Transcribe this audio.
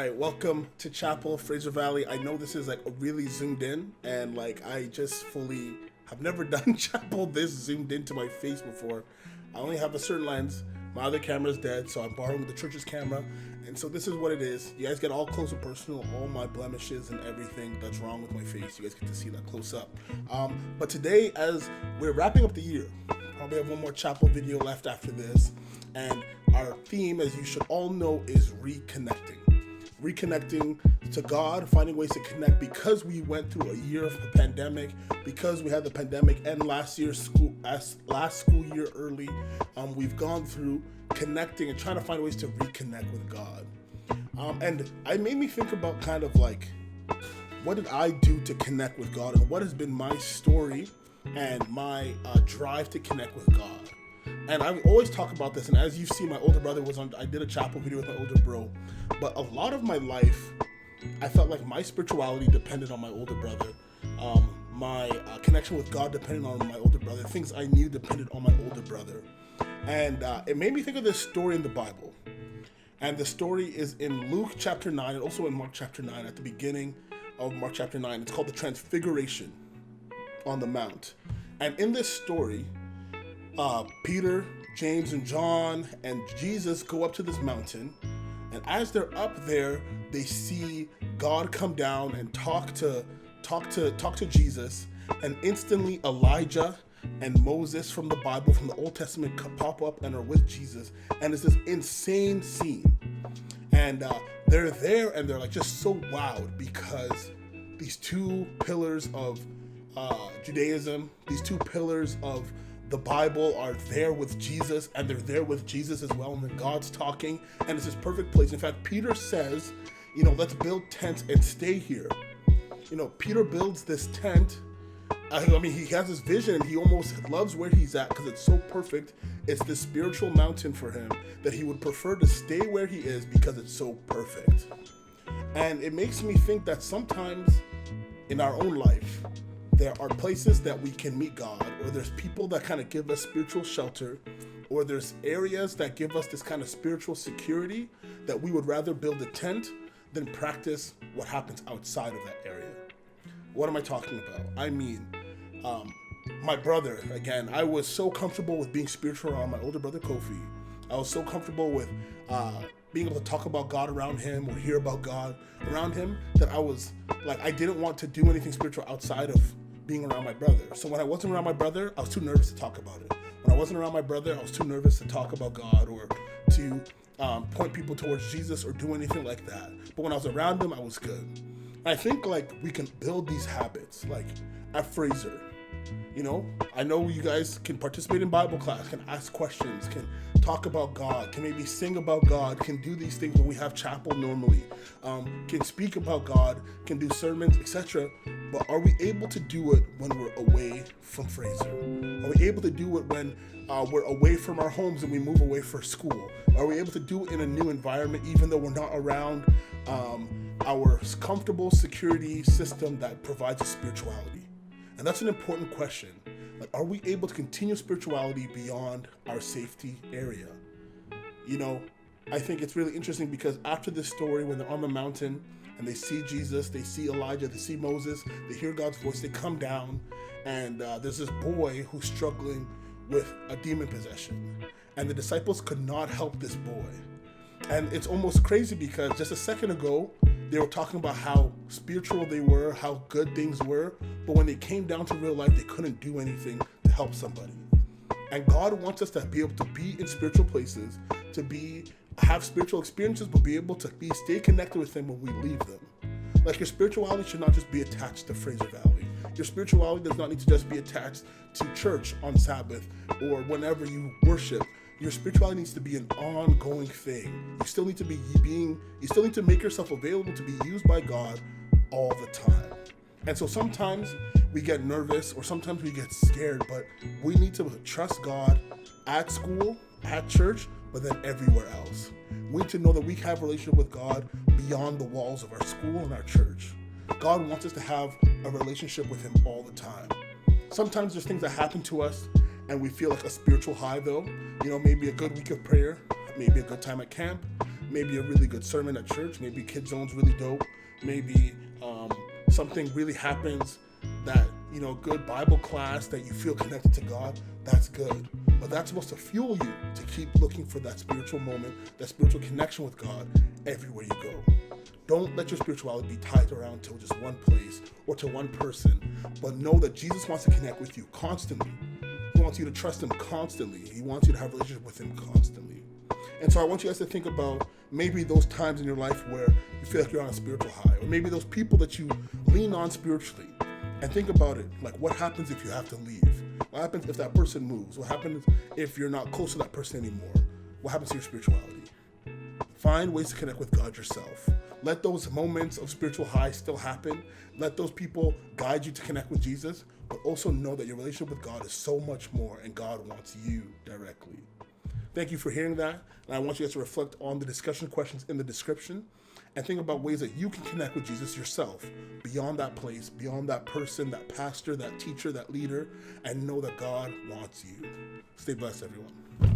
right, welcome to Chapel, Fraser Valley. I know this is like a really zoomed in, and like I just fully have never done Chapel this zoomed into my face before. I only have a certain lens. My other camera's dead, so I'm borrowing the church's camera. And so this is what it is. You guys get all close and personal, all my blemishes and everything that's wrong with my face. You guys get to see that close up. But today, as we're wrapping up the year, probably have one more Chapel video left after this. And our theme, as you should all know, is reconnecting. Reconnecting to God, finding ways to connect because we went through a year of a pandemic, because we had the pandemic and last school year early. We've gone through connecting and trying to find ways to reconnect with God. And it made me think about kind of like, what did I do to connect with God, and what has been my story and my drive to connect with God. And I always talk about this, and as you see, my older brother I did a Chapel video with my older bro, but a lot of my life, I felt like my spirituality depended on my older brother. My connection with God depended on my older brother. Things I knew depended on my older brother. And it made me think of this story in the Bible. And the story is in Luke chapter 9 and also in Mark chapter 9, at the beginning of Mark chapter 9. It's called the Transfiguration on the Mount. And in this story, Peter, James, and John and Jesus go up to this mountain, and as they're up there, they see God come down and talk to Jesus, and instantly Elijah and Moses from the Bible, from the Old Testament, pop up and are with Jesus, and it's this insane scene, and they're there and they're like just so wowed because these two pillars of Judaism, these two pillars of the Bible are there with Jesus, and they're there with Jesus as well, and then God's talking, and it's this perfect place. In fact, Peter says, let's build tents and stay here. Peter builds this tent. He has this vision, and he almost loves where he's at because it's so perfect. It's this spiritual mountain for him that he would prefer to stay where he is because it's so perfect. And it makes me think that sometimes in our own life, there are places that we can meet God, or there's people that kind of give us spiritual shelter, or there's areas that give us this kind of spiritual security that we would rather build a tent than practice what happens outside of that area. What am I talking about? I mean, my brother, again, I was so comfortable with being spiritual around my older brother, Kofi. I was so comfortable with being able to talk about God around him or hear about God around him that I was like, I didn't want to do anything spiritual outside of being around my brother. So when I wasn't around my brother, I was too nervous to talk about it. When I wasn't around my brother, I was too nervous to talk about God or to point people towards Jesus or do anything like that. But when I was around him, I was good. I think like we can build these habits, like at Fraser. I know you guys can participate in Bible class, can ask questions, can talk about God, can maybe sing about God, can do these things when we have chapel normally, can speak about God, can do sermons, etc. But are we able to do it when we're away from Fraser? Are we able to do it when we're away from our homes and we move away for school? Are we able to do it in a new environment even though we're not around our comfortable security system that provides us spirituality? And that's an important question. Like, are we able to continue spirituality beyond our safety area? I think it's really interesting because after this story, when they're on the mountain and they see Jesus, they see Elijah, they see Moses, they hear God's voice, they come down, and there's this boy who's struggling with a demon possession. And the disciples could not help this boy. And it's almost crazy because just a second ago, they were talking about how spiritual they were, how good things were, but when they came down to real life, they couldn't do anything to help somebody. And God wants us to be able to be in spiritual places, to have spiritual experiences, but be able to stay connected with Him when we leave them. Like, your spirituality should not just be attached to Fraser Valley. Your spirituality does not need to just be attached to church on Sabbath or whenever you worship. Your spirituality needs to be an ongoing thing. You still need to make yourself available to be used by God all the time. And so sometimes we get nervous or sometimes we get scared, but we need to trust God at school, at church, but then everywhere else. We need to know that we have a relationship with God beyond the walls of our school and our church. God wants us to have a relationship with Him all the time. Sometimes there's things that happen to us and we feel like a spiritual high though. Maybe a good week of prayer, maybe a good time at camp, maybe a really good sermon at church, maybe Kid Zone's really dope, maybe something really happens that, good Bible class that you feel connected to God. That's good. But that's supposed to fuel you to keep looking for that spiritual moment, that spiritual connection with God everywhere you go. Don't let your spirituality be tied around to just one place or to one person, but know that Jesus wants to connect with you constantly. He wants you to trust him constantly. He wants you to have a relationship with him constantly. And so I want you guys to think about maybe those times in your life where you feel like you're on a spiritual high, or maybe those people that you lean on spiritually. And think about it, like what happens if you have to leave? What happens if that person moves? What happens if you're not close to that person anymore? What happens to your spirituality? Find ways to connect with God yourself. Let those moments of spiritual high still happen. Let those people guide you to connect with Jesus, but also know that your relationship with God is so much more, and God wants you directly. Thank you for hearing that, and I want you guys to reflect on the discussion questions in the description and think about ways that you can connect with Jesus yourself beyond that place, beyond that person, that pastor, that teacher, that leader, and know that God wants you. Stay blessed, everyone.